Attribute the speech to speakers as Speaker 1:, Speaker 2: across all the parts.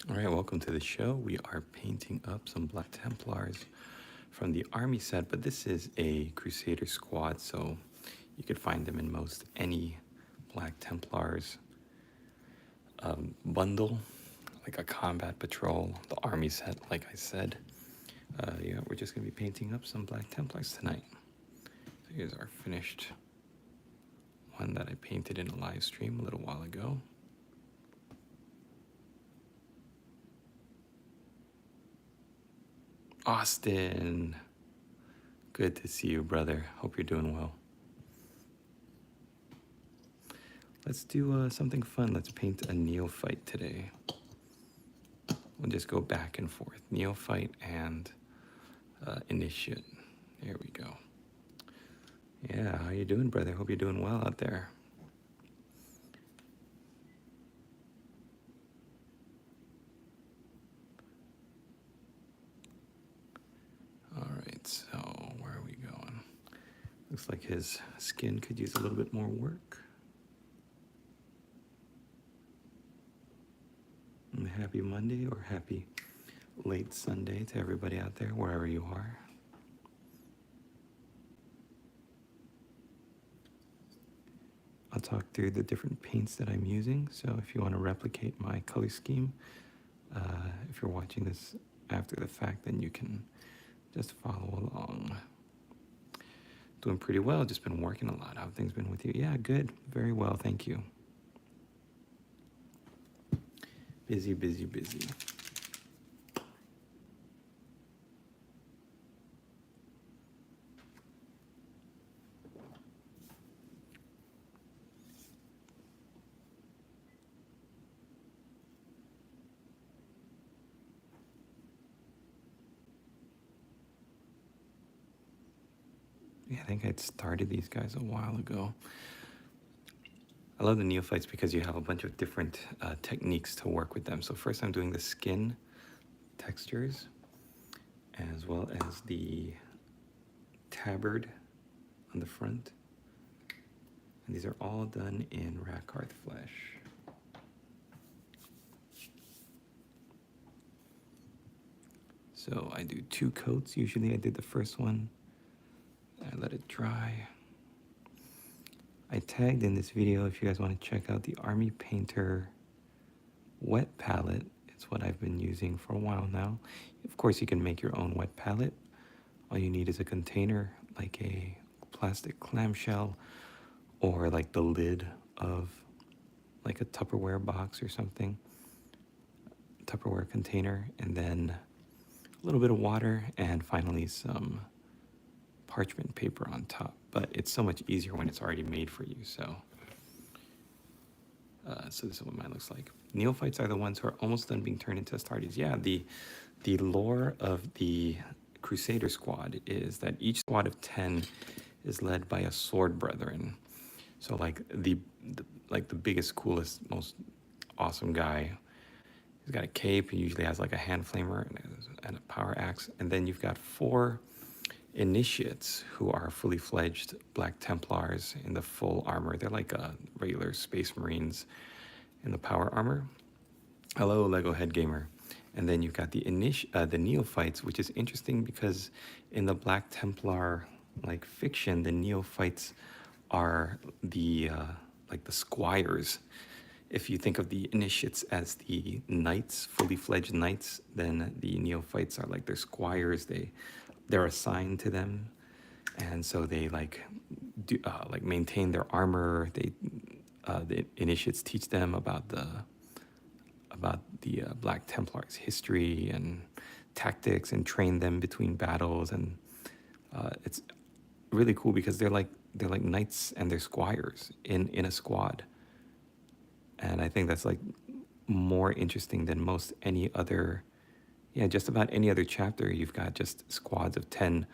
Speaker 1: All right, welcome to the show. We are painting up some Black Templars from the army set, but this is a Crusader squad, so you could find them in most any Black Templars bundle, like a combat patrol, the army set, like I said. Yeah, we're just going to be painting up some Black Templars tonight. So here's our finished one that I painted in a live stream a little while ago. Austin, good to see you, brother. Hope you're doing well. Let's do something fun. Let's paint a neophyte today. We'll just go back and forth. Neophyte and initiate. There we go. Yeah, how you doing, brother? Hope you're doing well out there. All right, so where are we going? Looks like his skin could use a little bit more work. And happy Monday or happy late Sunday to everybody out there, wherever you are. I'll talk through the different paints that I'm using. So if you want to replicate my color scheme, if you're watching this after the fact, then you can just follow along. Doing pretty well, just been working a lot. How have things been with you? Yeah, good, very well, thank you. Busy, busy, busy. Yeah, I think I'd started these guys a while ago. I love the neophytes because you have a bunch of different techniques to work with them. So first I'm doing the skin textures as well as the tabard on the front. And these are all done in Rakarth flesh. So I do 2 coats. Usually I did the first one. I let it dry. I tagged in this video if you guys want to check out the Army Painter wet palette. It's what I've been using for a while now. Of course, you can make your own wet palette. All you need is a container, like a plastic clamshell, or like the lid of like a Tupperware box or something, Tupperware container, and then a little bit of water, and finally some parchment paper on top. But it's so much easier when it's already made for you. So this is what mine looks like. Neophytes are the ones who are almost done being turned into Astartes. Yeah, the lore of the Crusader squad is that each squad of 10 is led by a sword brethren. So like the biggest, coolest, most awesome guy, he's got a cape. He usually has like a hand flamer and a power axe. And then you've got 4 initiates who are fully fledged Black Templars in the full armor. They're like regular Space Marines in the power armor. Hello, Lego Head Gamer. And then you've got the neophytes, which is interesting because in the Black Templar like fiction, the neophytes are the like the squires. If you think of the initiates as the knights, fully fledged knights, then the neophytes are like their squires. They're assigned to them, and so they like maintain their armor. The initiates teach them about the Black Templars' history and tactics, and train them between battles. And it's really cool because they're like knights and they're squires in a squad. And I think that's like more interesting than most any other. Yeah, just about any other chapter, you've got just squads of 10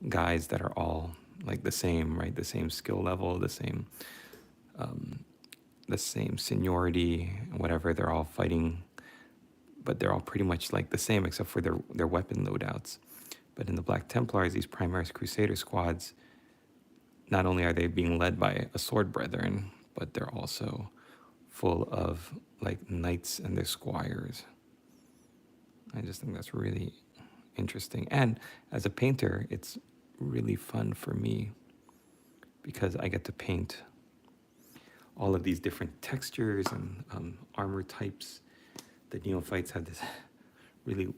Speaker 1: guys that are all like the same, right? The same skill level, the same seniority, whatever. They're all fighting, but they're all pretty much like the same except for their weapon loadouts. But in the Black Templars, these Primaris Crusader squads, not only are they being led by a sword brethren, but they're also full of like knights and their squires. I just think that's really interesting. And as a painter, it's really fun for me because I get to paint all of these different textures and armor types. The neophytes have this really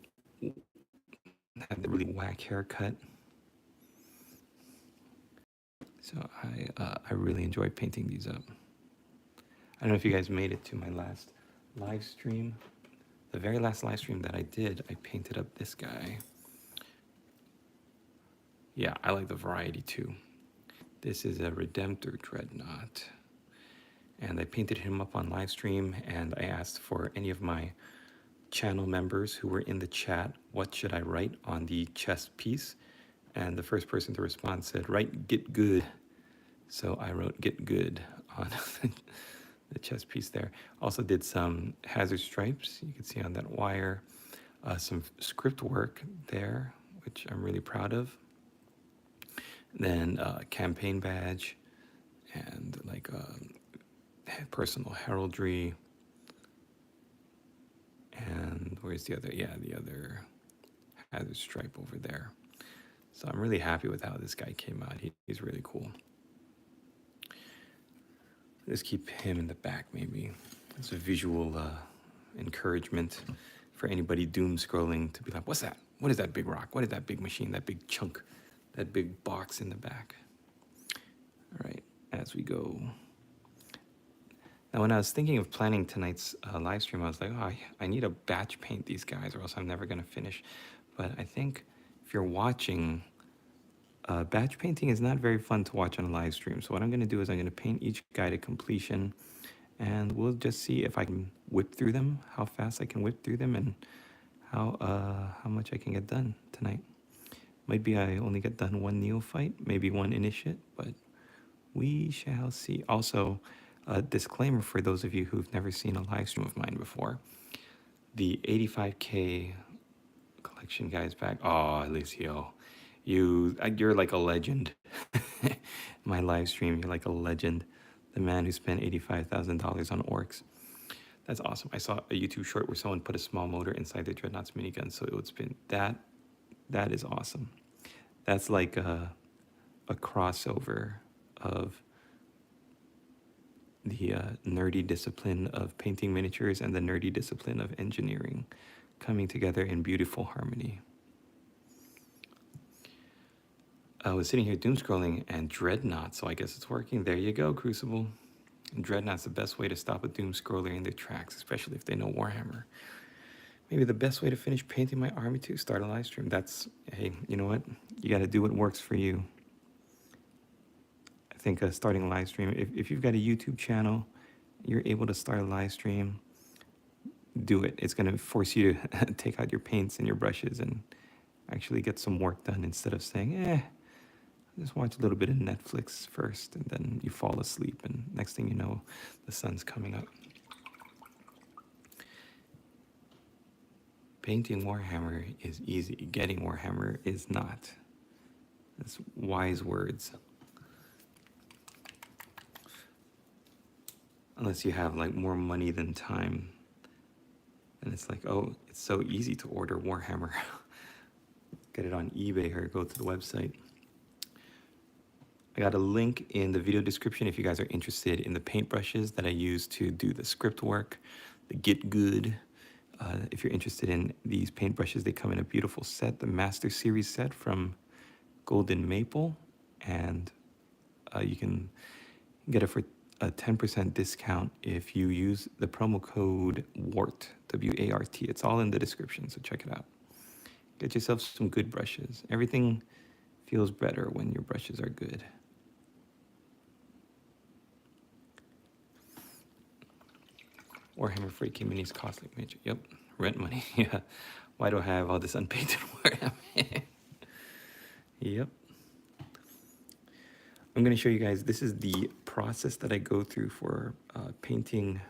Speaker 1: whack haircut. So I really enjoy painting these up. I don't know if you guys made it to my last live stream. The very last live stream that I did, I painted up this guy. Yeah, I like the variety too. This is a Redemptor Dreadnought. And I painted him up on live stream, and I asked for any of my channel members who were in the chat, what should I write on the chest piece? And the first person to respond said, write "get good." So I wrote "get good" on the chest piece there. Also did some hazard stripes, you can see on that wire, some script work there, which I'm really proud of. Then campaign badge and like personal heraldry. And where's the other? Yeah, the other hazard stripe over there. So I'm really happy with how this guy came out. He's really cool. Let's keep him in the back maybe. It's a visual encouragement for anybody doom scrolling to be like, what's that? What is that big rock? What is that big machine, that big chunk, that big box in the back? All right, as we go. Now, when I was thinking of planning tonight's live stream, I was like, oh, I need to batch paint these guys or else I'm never gonna finish. But I think if you're watching, batch painting is not very fun to watch on a live stream. So what I'm gonna do is I'm gonna paint each guy to completion, and we'll just see if I can whip through them, how fast I can whip through them, and how much I can get done tonight. Might be I only get done one neophyte, maybe one initiate, but we shall see. Also, a disclaimer for those of you who've never seen a live stream of mine before. The 85K collection guy's back. Oh, Alicio, you're like a legend. My live stream, you're like a legend. The man who spent $85,000 on orcs. That's awesome. I saw a YouTube short where someone put a small motor inside the Dreadnought's minigun so it would spin. That is awesome. That's like a crossover of the nerdy discipline of painting miniatures and the nerdy discipline of engineering coming together in beautiful harmony. I was sitting here doom scrolling and Dreadnought, so I guess it's working. There you go, Crucible. And Dreadnought's the best way to stop a doom scroller in their tracks, especially if they know Warhammer. Maybe the best way to finish painting my army too, start a live stream. That's, hey, you know what? You got to do what works for you. I think starting a live stream, if you've got a YouTube channel, you're able to start a live stream, do it. It's going to force you to take out your paints and your brushes and actually get some work done instead of saying, just watch a little bit of Netflix first and then you fall asleep and next thing you know, the sun's coming up. Painting Warhammer is easy. Getting Warhammer is not. That's wise words. Unless you have like more money than time. And it's like, oh, it's so easy to order Warhammer. Get it on eBay or go to the website. I got a link in the video description if you guys are interested in the paintbrushes that I use to do the script work, the Get Good. If you're interested in these paintbrushes, they come in a beautiful set, the Master Series set from Golden Maple. And you can get it for a 10% discount if you use the promo code WART, W-A-R-T. It's all in the description, so check it out. Get yourself some good brushes. Everything feels better when your brushes are good. Warhammer 40K minis cost like major. Yep, rent money. Yeah. Why do I have all this unpainted Warhammer? Yep. I'm going to show you guys, this is the process that I go through for painting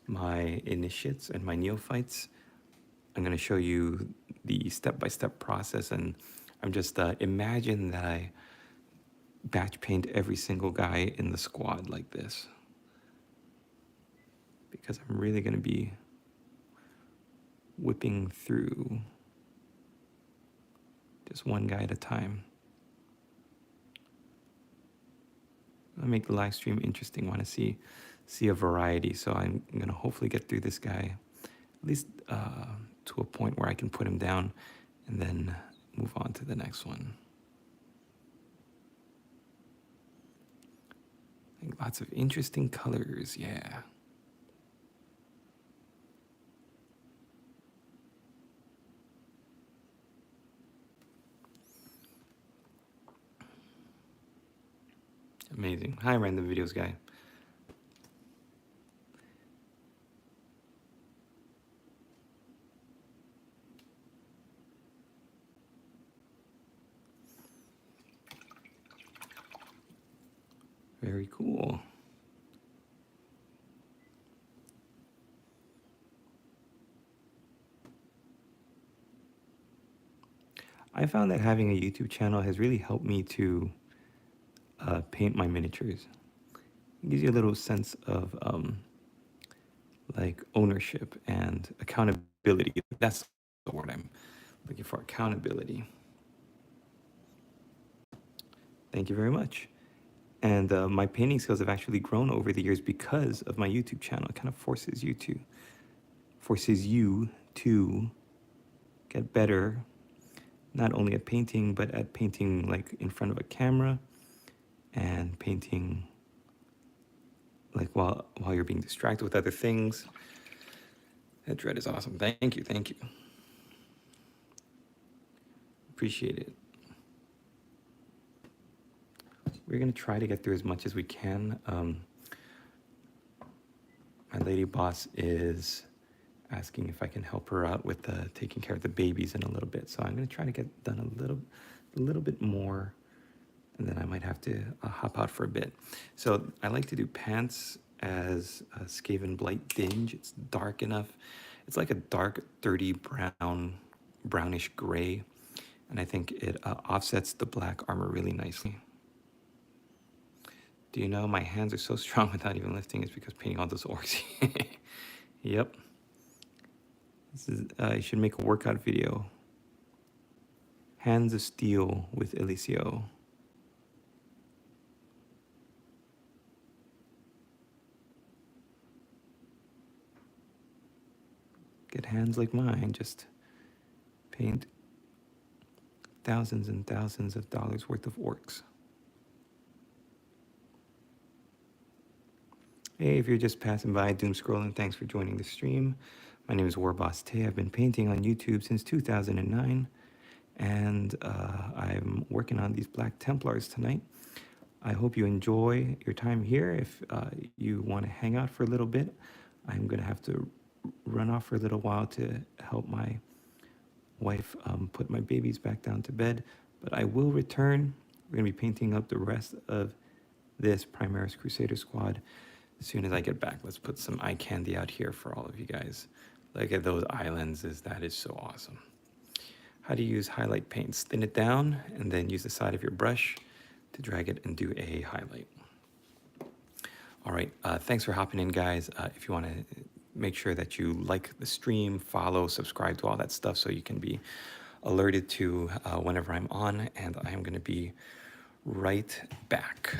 Speaker 1: my initiates and my neophytes. I'm going to show you the step-by-step process, and I'm just imagine that I batch paint every single guy in the squad like this, because I'm really going to be whipping through just one guy at a time. I'll make the live stream interesting. Want to see a variety, so I'm gonna hopefully get through this guy at least to a point where I can put him down, and then move on to the next one. Like lots of interesting colors, yeah. Amazing. Hi, Random Videos guy. Very cool. I found that having a YouTube channel has really helped me to paint my miniatures. It gives you a little sense of like ownership and accountability. That's the word I'm looking for, accountability. Thank you very much. And my painting skills have actually grown over the years because of my YouTube channel. It kind of forces you to get better, not only at painting, but at painting like in front of a camera, and painting like while you're being distracted with other things. That dread is awesome. Thank you. Appreciate it. We're gonna try to get through as much as we can. My lady boss is asking if I can help her out with taking care of the babies in a little bit. So I'm gonna try to get done a little bit more, and then I might have to hop out for a bit. So I like to do pants as a Skaven Blight Dinge. It's dark enough. It's like a dark, dirty brownish gray. And I think it offsets the black armor really nicely. Do you know my hands are so strong without even lifting? It's because painting all those orcs. Yep. This is, you should make a workout video. Hands of Steel with Eliseo. Get hands like mine, just paint thousands and thousands of dollars worth of orcs. Hey, if you're just passing by, doom scrolling, thanks for joining the stream. My name is Warboss Tay. I've been painting on YouTube since 2009, and I'm working on these Black Templars tonight. I hope you enjoy your time here. If you want to hang out for a little bit, I'm going to have to run off for a little while to help my wife put my babies back down to bed, but I will return. We're going to be painting up the rest of this Primaris Crusader squad as soon as I get back. Let's put some eye candy out here for all of you guys. Look at those islands. That is so awesome. How do you use highlight paints? Thin it down and then use the side of your brush to drag it and do a highlight. All right, thanks for hopping in, guys. If you want to make sure that you like the stream, follow, subscribe to all that stuff so you can be alerted to whenever I'm on, and I am going to be right back.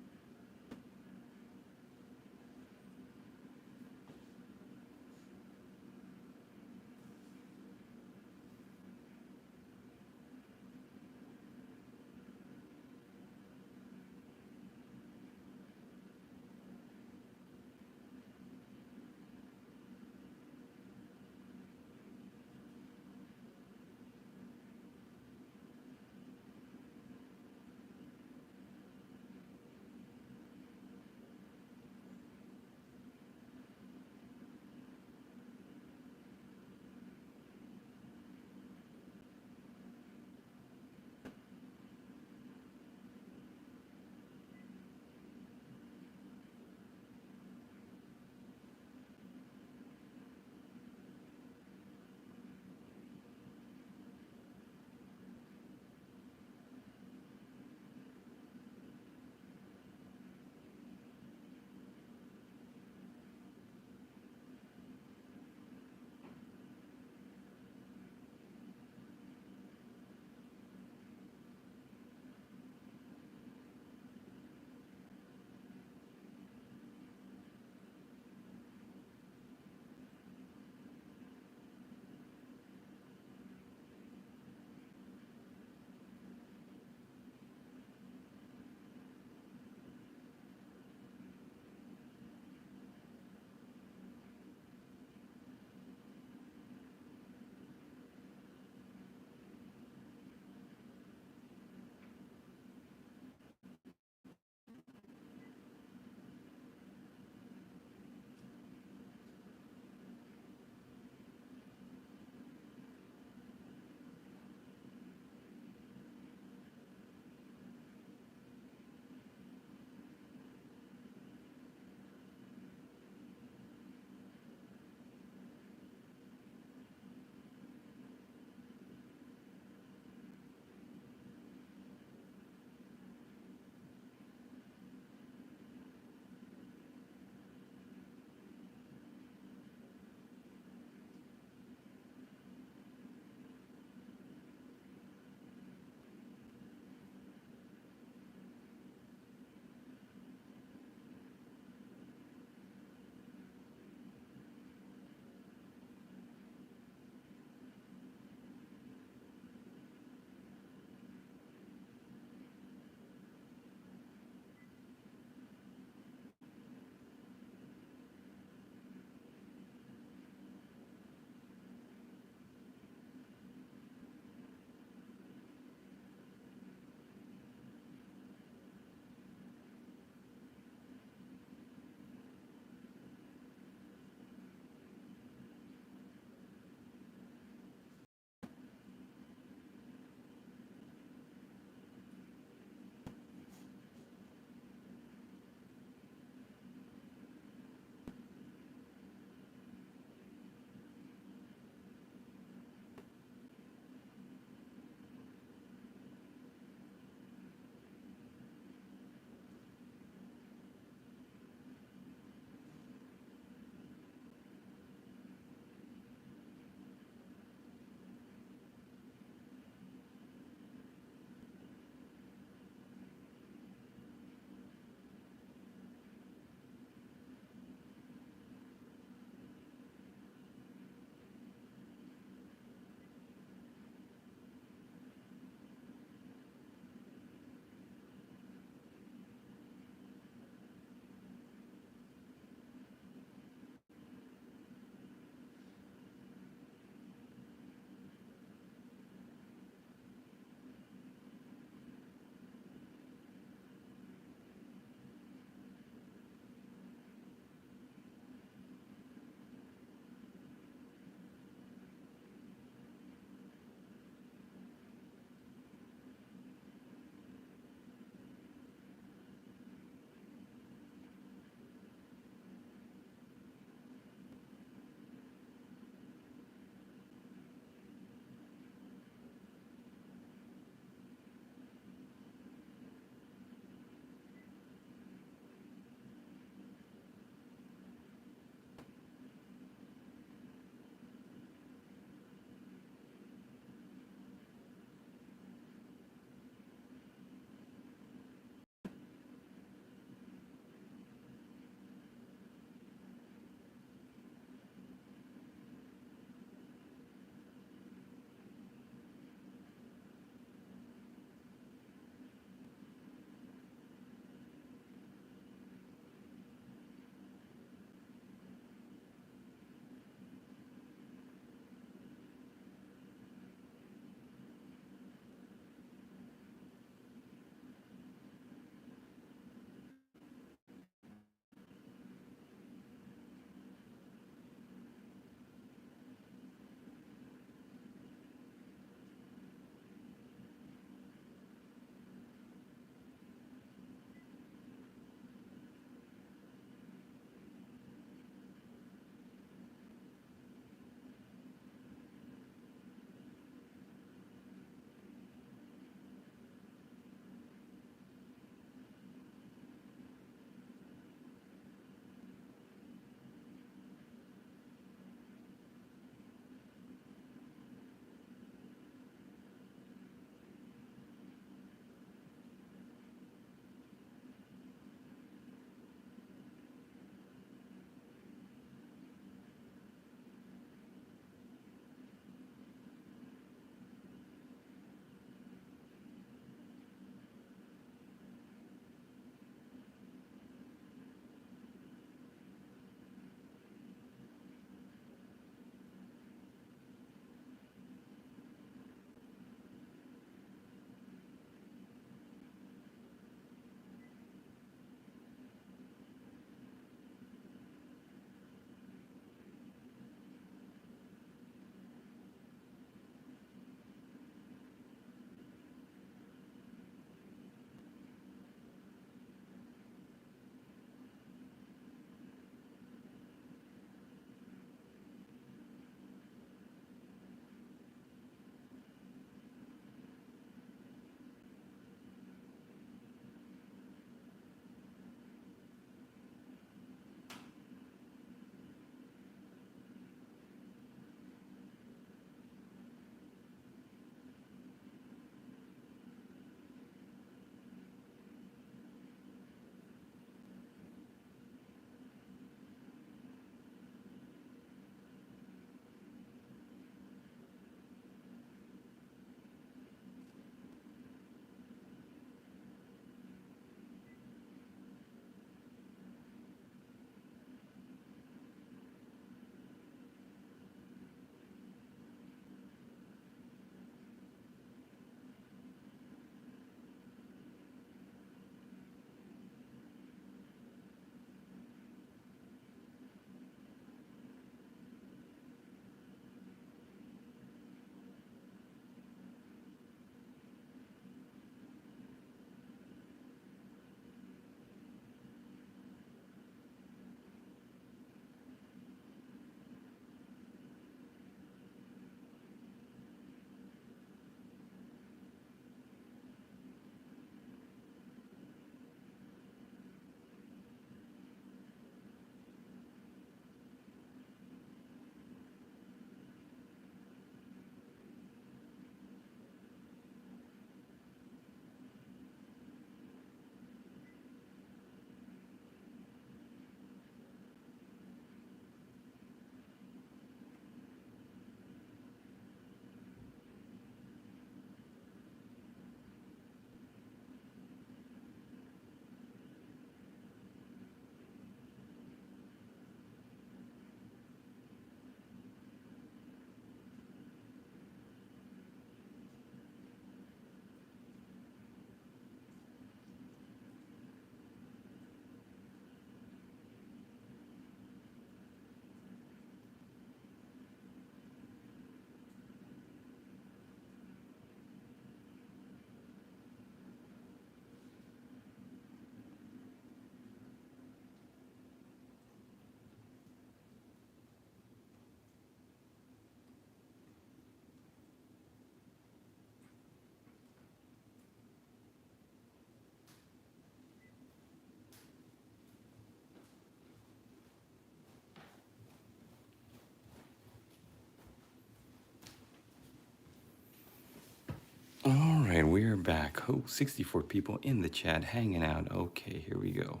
Speaker 1: back. Oh, 64 people in the chat hanging out. Okay, here we go.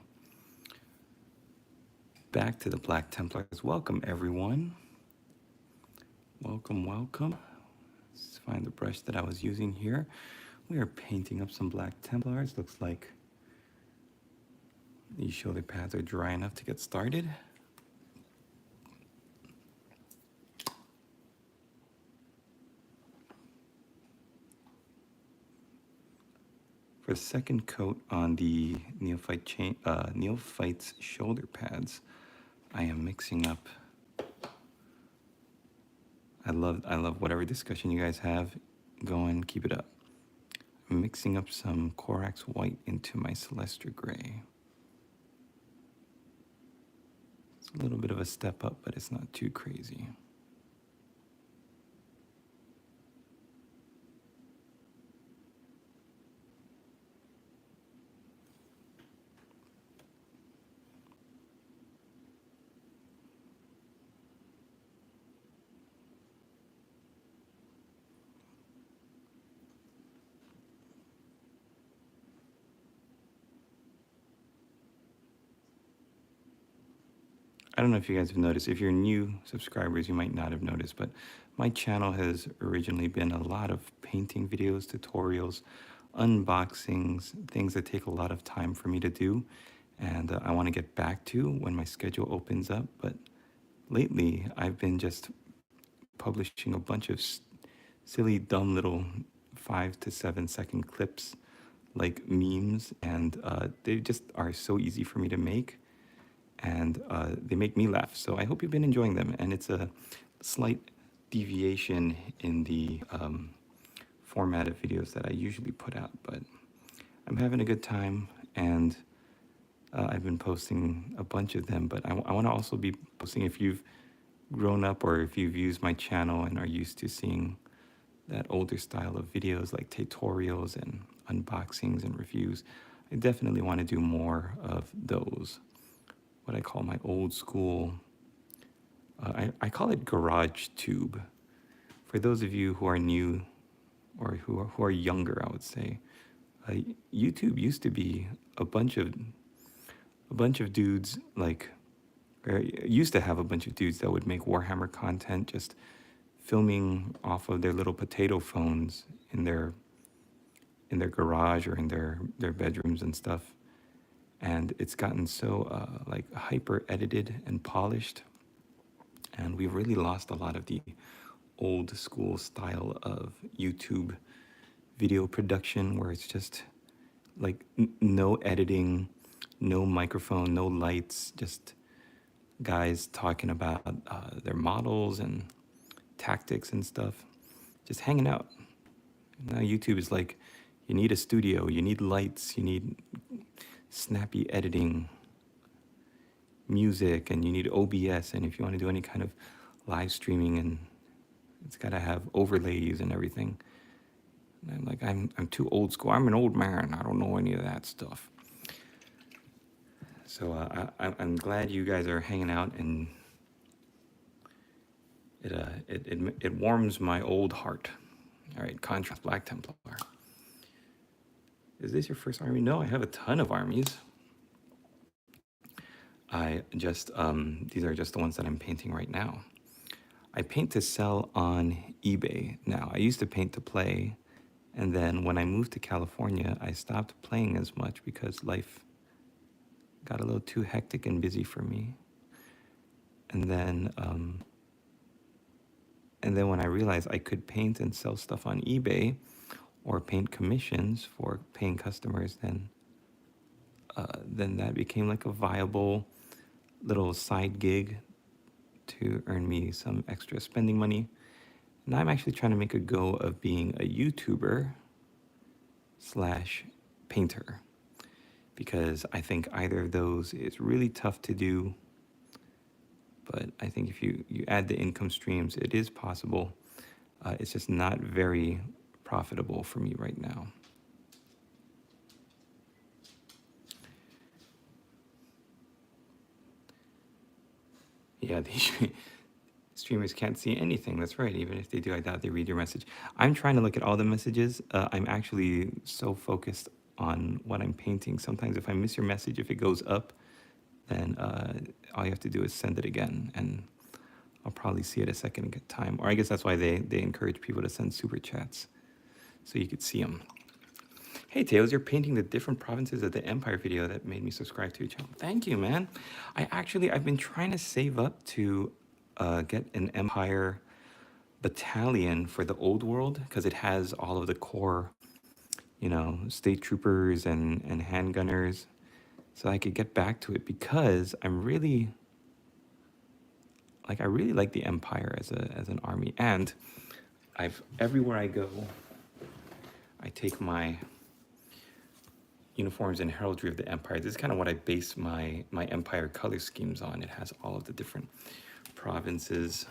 Speaker 1: Back to the Black Templars. Welcome, everyone. Welcome, welcome. Let's find the brush that I was using here. We are painting up some Black Templars. Looks like these shoulder pads are dry enough to get started. For the second coat on the Neophyte's shoulder pads, I am mixing up. I love whatever discussion you guys have going. Keep it up. I'm mixing up some Corax white into my Celestra gray. It's a little bit of a step up, but it's not too crazy. I don't know if you guys have noticed. If you're new subscribers, you might not have noticed, but my channel has originally been a lot of painting videos, tutorials, unboxings, things that take a lot of time for me to do, and I want to get back to when my schedule opens up. But lately, I've been just publishing a bunch of silly, dumb little 5 to 7 second clips, like memes, and they just are so easy for me to make. And they make me laugh. So I hope you've been enjoying them. And it's a slight deviation in the format of videos that I usually put out. But I'm having a good time, and I've been posting a bunch of them. But I want to also be posting, if you've grown up or if you've used my channel and are used to seeing that older style of videos like tutorials and unboxings and reviews, I definitely want to do more of those. What I call my old school, I call it garage tube. For those of you who are new or who are younger, I would say, YouTube used to be a bunch of dudes, like, or used to have a bunch of dudes that would make Warhammer content, just filming off of their little potato phones in their garage or in their bedrooms and stuff. And it's gotten so like hyper edited and polished, and we've really lost a lot of the old school style of YouTube video production, where it's just like no editing, no microphone, no lights, just guys talking about their models and tactics and stuff, just hanging out. Now YouTube is like, you need a studio, you need lights, you need snappy editing, music, and you need OBS, and if you want to do any kind of live streaming, and it's got to have overlays and everything. And I'm like, I'm too old school. I'm an old man. I don't know any of that stuff. So I'm glad you guys are hanging out, and it warms my old heart. All right, contrast Black Templar. Is this your first army? No, I have a ton of armies. I just, these are just the ones that I'm painting right now. I paint to sell on eBay now. I used to paint to play, and then when I moved to California, I stopped playing as much because life got a little too hectic and busy for me. And then when I realized I could paint and sell stuff on eBay, or paint commissions for paying customers, then that became like a viable little side gig to earn me some extra spending money. And I'm actually trying to make a go of being a YouTuber / painter, because I think either of those is really tough to do. But I think if you add the income streams, it is possible. It's just not very profitable for me right now. Yeah, Streamers can't see anything. That's right. Even if they do, I doubt they read your message. I'm trying to look at all the messages. I'm actually so focused on what I'm painting. Sometimes if I miss your message, if it goes up, then all you have to do is send it again, and I'll probably see it a second time. Or I guess that's why they encourage people to send super chats, so you could see them. Hey, Tails, you're painting the different provinces of the Empire video that made me subscribe to your channel. Thank you, man. I've been trying to save up to get an Empire battalion for the old world, because it has all of the core, state troopers and handgunners, so I could get back to it, because I really like the Empire as an army. And everywhere I go, I take my uniforms and heraldry of the Empire. This is kind of what I base my Empire color schemes on. It has all of the different provinces.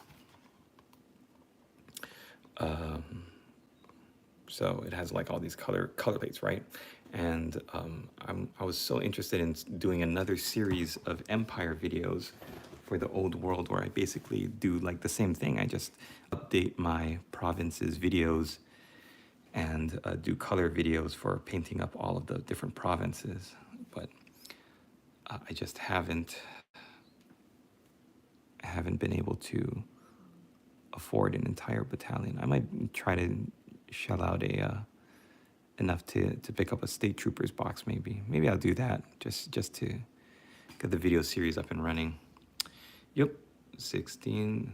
Speaker 1: So it has like all these color plates, right? And I was so interested in doing another series of Empire videos for the old world, where I basically do like the same thing. I just update my provinces videos and do color videos for painting up all of the different provinces. But I just haven't been able to afford an entire battalion. I might try to shell out enough to pick up a state troopers box. Maybe I'll do that just to get the video series up and running. Yep, 16.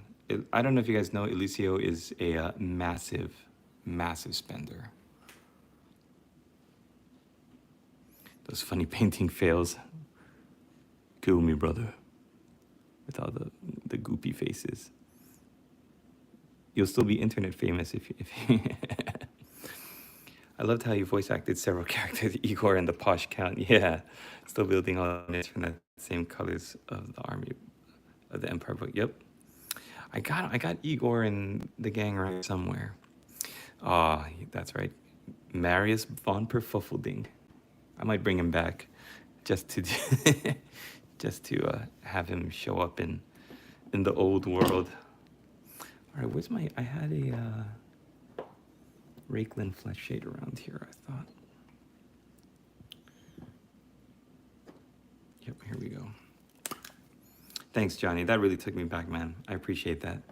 Speaker 1: I don't know if you guys know, Eliseo is a massive spender. Those funny painting fails. Kill me, brother. With all the goopy faces. You'll still be internet famous if I loved how you voice acted several characters, Igor and the Posh Count. Yeah, still building all this from the same colors of the army of the Empire book. Yep, I got Igor in the gang right somewhere. Ah, oh, that's right, Marius von Perfuffelding. I might bring him back just to have him show up in the old world. All right, where's I had a Rakelin flesh shade around here, I thought. Yep, here we go. Thanks, Johnny. That really took me back, man. I appreciate that.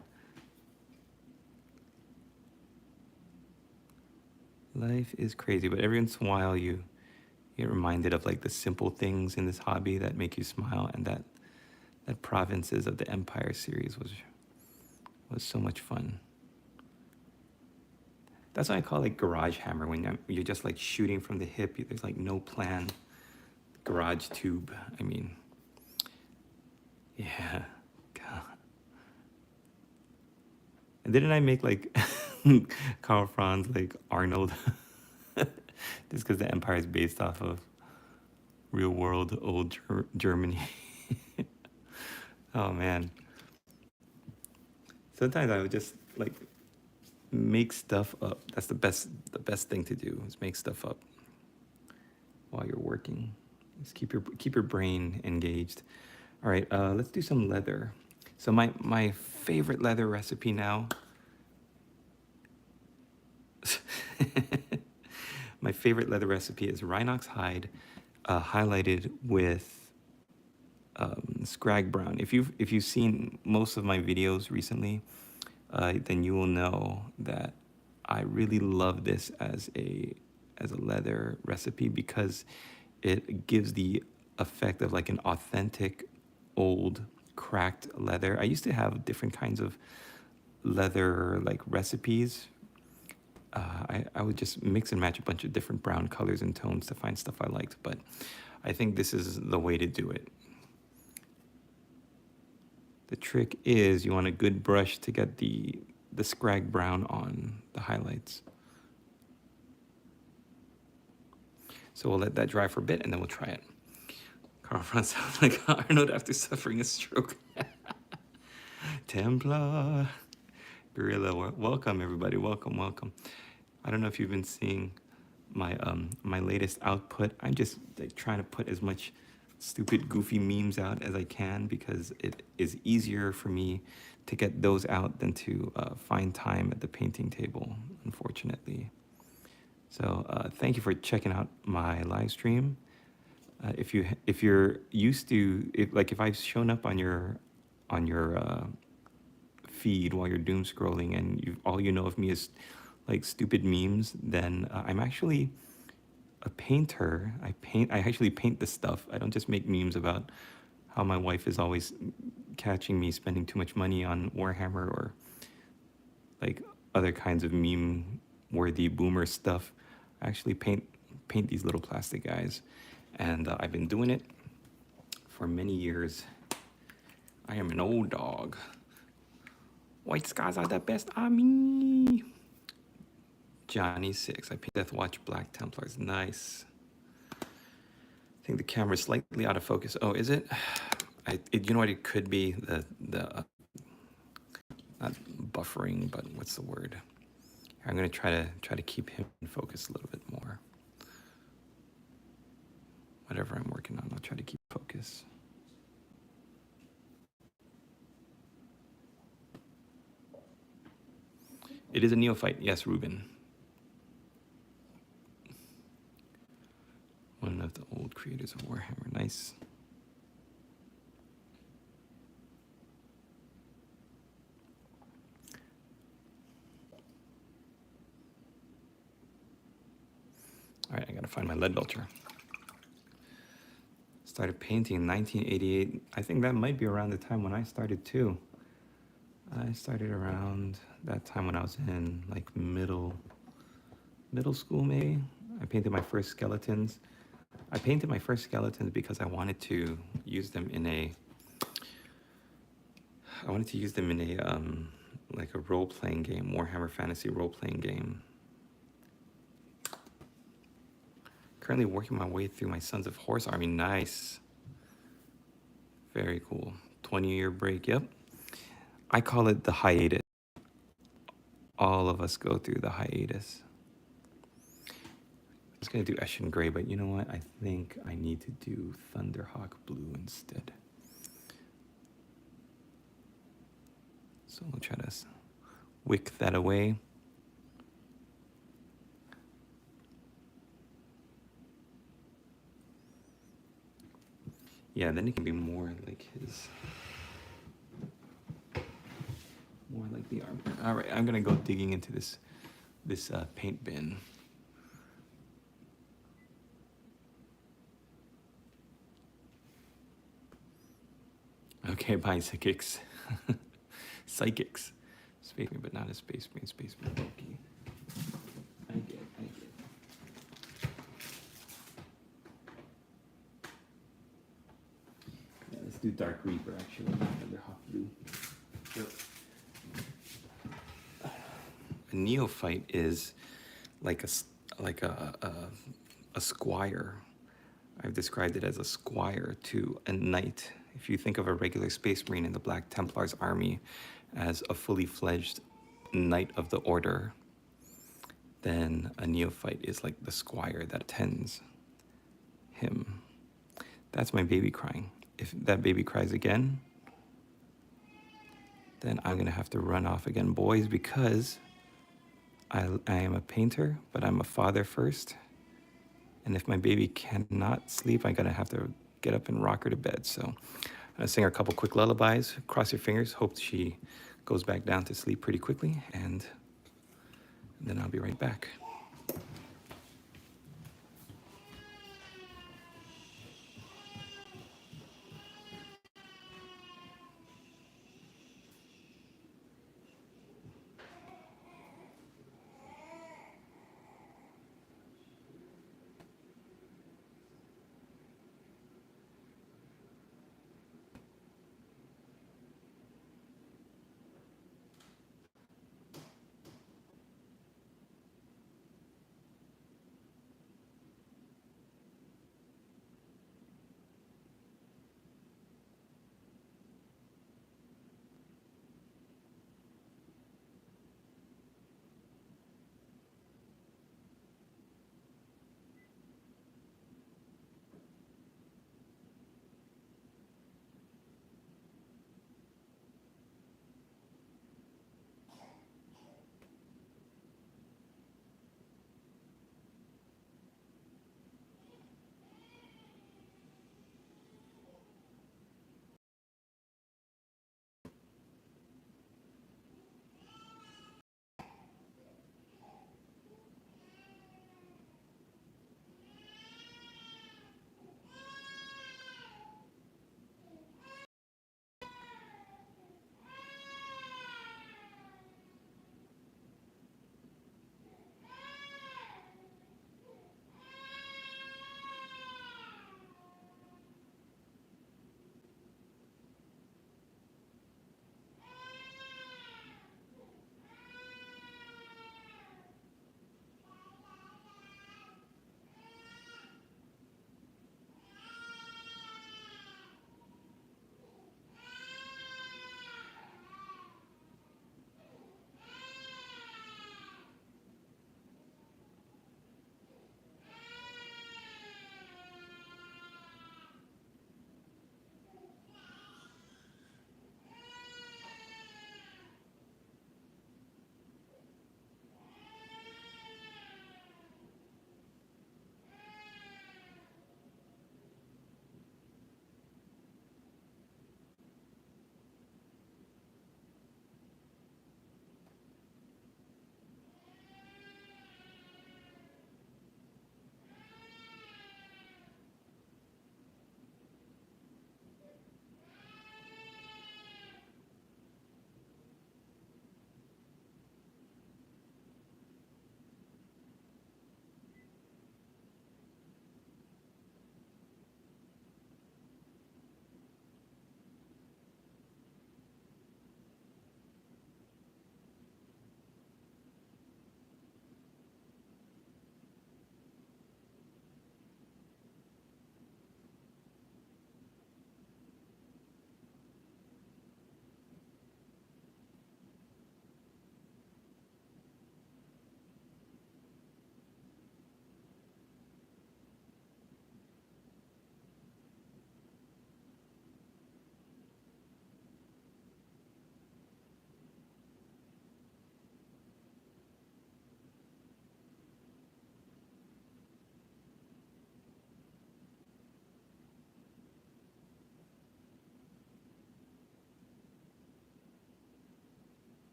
Speaker 1: Life is crazy, but every once in a while you get reminded of like the simple things in this hobby that make you smile, and that Provinces of the Empire series was so much fun. That's why I call it garage hammer, when you're just like shooting from the hip. There's like no plan. Garage tube. I mean, yeah. God. And didn't I make like Karl Franz like Arnold? Just because the Empire is based off of real world old Germany. Oh man. Sometimes I would just like make stuff up. That's the best thing to do, is make stuff up while you're working. Just keep your brain engaged. All right, let's do some leather. So my favorite leather recipe now. My favorite leather recipe is Rhinox hide, highlighted with scrag brown. If you've seen most of my videos recently, then you will know that I really love this as a leather recipe, because it gives the effect of like an authentic old cracked leather. I used to have different kinds of leather like recipes. I would just mix and match a bunch of different brown colors and tones to find stuff I liked, but I think this is the way to do it. The trick is you want a good brush to get the scrag brown on the highlights. So we'll let that dry for a bit and then we'll try it. Karl Franz sounds like Arnold after suffering a stroke. Templar. Gorilla, welcome everybody, welcome. I don't know if you've been seeing my latest output. I'm just like trying to put as much stupid, goofy memes out as I can, because it is easier for me to get those out than to find time at the painting table, unfortunately. So thank you for checking out my live stream. If you're used to if I've shown up on your feed while you're doom scrolling and all you know of me is like stupid memes, then I'm actually a painter. I actually paint the stuff. I don't just make memes about how my wife is always catching me spending too much money on Warhammer or like other kinds of meme worthy boomer stuff. I actually paint these little plastic guys, and I've been doing it for many years. I am an old dog. White skies are the best army. Johnny 6. I paint Death Watch Black Templars. Nice. I think the camera's slightly out of focus. Oh, is it? You know what it could be? The not buffering, but what's the word? I'm gonna try to keep him in focus a little bit more. Whatever I'm working on, I'll try to keep focus. It is a neophyte, yes, Ruben. One of the old creators of Warhammer, nice. All right, I gotta find my lead belcher. Started painting in 1988. I think that might be around the time when I started too. I started around that time when I was in like middle school maybe. I painted my first skeletons. I painted my first skeletons because I wanted to use them in a like a role-playing game, Warhammer Fantasy role-playing game. Currently working my way through my Sons of Horse Army. Nice. Very cool. 20-year break, yep. I call it the hiatus. All of us go through the hiatus. I was gonna do Eshin Gray, but you know what? I think I need to do Thunderhawk Blue instead. So we'll try to wick that away. Yeah, then it can be more like his, more like the armor. All right, I'm gonna go digging into this paint bin. Okay, bye, psychics. Psychics. Space Marine, but not a Space Marine. Space Marine, okay. I get. Yeah, let's do Dark Reaper, actually. Thunderhawk Blue. Yep. A neophyte is like a squire. I've described it as a squire to a knight. If you think of a regular Space Marine in the Black Templar's army as a fully fledged knight of the order, then a neophyte is like the squire that attends him. That's my baby crying. If that baby cries again, then I'm gonna have to run off again, boys, because I am a painter, but I'm a father first. And if my baby cannot sleep, I'm gonna have to get up and rock her to bed. So I'm gonna sing her a couple quick lullabies. Cross your fingers, hope she goes back down to sleep pretty quickly, and then I'll be right back.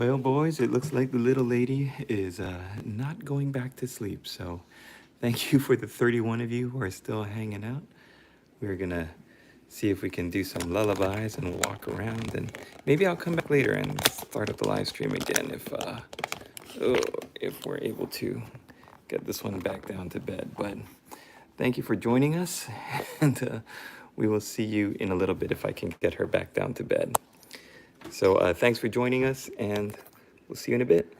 Speaker 1: Well, boys, it looks like the little lady is not going back to sleep. So thank you for the 31 of you who are still hanging out. We're going to see if we can do some lullabies and walk around. And maybe I'll come back later and start up the live stream again if we're able to get this one back down to bed. But thank you for joining us. And we will see you in a little bit if I can get her back down to bed. So thanks for joining us, and we'll see you in a bit.